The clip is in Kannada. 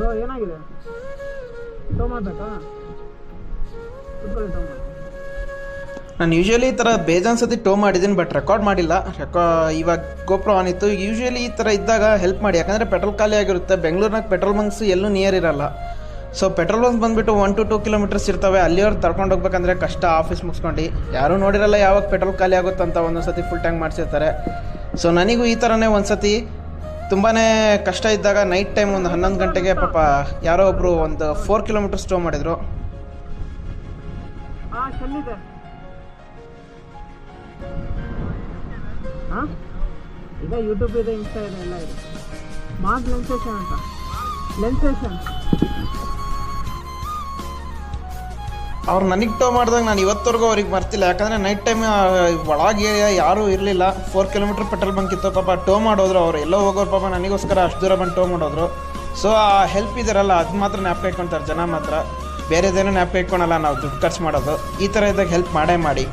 ಸೊ ಏನಾಗಿದೆ ಟೋ ಮಾಡಬೇಕಾ ಕುತ್ಕೊಳ್ಳಿ ಟೋ ಮಾಡಿ. ನಾನು ಯೂಶ್ವಲಿ ಈ ಥರ ಬೇಜಾನ್ ಸತಿ ಟೋ ಮಾಡಿದ್ದೀನಿ, ಬಟ್ ರೆಕಾರ್ಡ್ ಮಾಡಿಲ್ಲ. ಇವಾಗ ಗೋಪ್ರೋ ಆನ್ ಇತ್ತು. ಯೂಶ್ವಲಿ ಈ ಥರ ಇದ್ದಾಗ ಹೆಲ್ಪ್ ಮಾಡಿ, ಯಾಕಂದರೆ ಪೆಟ್ರೋಲ್ ಖಾಲಿ ಆಗಿರುತ್ತೆ. ಬೆಂಗಳೂರಿನಾಗ ಪೆಟ್ರೋಲ್ ಬಂಕ್ಸ್ ಎಲ್ಲೂ ನಿಯರ್ ಇರಲ್ಲ. ಸೊ ಪೆಟ್ರೋಲ್ ಬಂಕ್ಸ್ ಬಂದುಬಿಟ್ಟು 1 to 2 kilometers ಇರ್ತವೆ. ಅಲ್ಲಿಯವ್ರು ತರ್ಕೊಂಡು ಹೋಗ್ಬೇಕಂದ್ರೆ ಕಷ್ಟ. ಆಫೀಸ್ ಮುಗಿಸ್ಕೊಂಡು ಯಾರೂ ನೋಡಿರಲ್ಲ ಯಾವಾಗ ಪೆಟ್ರೋಲ್ ಖಾಲಿ ಆಗುತ್ತೆ ಅಂತ. ಒಂದೊಂದು ಸತಿ ಫುಲ್ ಟ್ಯಾಂಕ್ ಮಾಡಿಸಿರ್ತಾರೆ. ಸೊ ನನಗೂ ಈ ಥರನೇ ಒಂದು ಸತಿ ತುಂಬಾ ಕಷ್ಟ ಇದ್ದಾಗ ನೈಟ್ ಟೈಮ್ ಒಂದು 11 ಗಂಟೆಗೆ ಪಾಪ ಯಾರೋ ಒಬ್ಬರು ಒಂದು 4 kilometers ಟೋ ಮಾಡಿದರು. ಹಾಂ ಚೆಲ್ಲಿದೆ. ಹಾಂ ಈಗ ಯೂಟ್ಯೂಬ್ ಇದೆ, ಇನ್ಸ್ಟಾ ಇದೆ, ಎಲ್ಲ ಇದೆ. ಮಾರ್ಕ್ ಲೆನ್ಸೇಷನ್ ಅಂತ ಲೆನ್ಸೇಷನ್ ಅವ್ರು ನನಗೆ ಟೋ ಮಾಡಿದಾಗ ನಾನು ಇವತ್ತವರೆಗೂ ಅವ್ರಿಗೆ ಮರ್ತಿಲ್ಲ. ಯಾಕಂದರೆ ನೈಟ್ ಟೈಮ್ ಒಳಗೆ ಯಾರೂ ಇರಲಿಲ್ಲ. 4 kilometer ಪೆಟ್ರೋಲ್ ಬಂಕ್ ಇತ್ತು. ಪಾಪ ಟೋ ಮಾಡೋದ್ರು ಅವ್ರು, ಎಲ್ಲೋ ಹೋಗೋರು ಪಾಪ ನನಗೋಸ್ಕರ ಅಷ್ಟು ದೂರ ಬಂದು ಟೋ ಮಾಡೋದ್ರು. ಸೊ ಆ ಹೆಲ್ಪ್ ಇದ್ದಾರಲ್ಲ, ಅದು ಮಾತ್ರ ಜ್ಞಾಪಕ ಇಟ್ಕೊತಾರೆ ಜನ ಮಾತ್ರ. ಬೇರೆದೇನೋ ಜ್ಞಾಪಕ ಇಟ್ಕೊಳಲ್ಲ ನಾವು ದುಡ್ಡು ಖರ್ಚು ಮಾಡೋದು. ಈ ಥರ ಇದ್ದಾಗ ಹೆಲ್ಪ್ ಮಾಡೇ ಮಾಡಿ.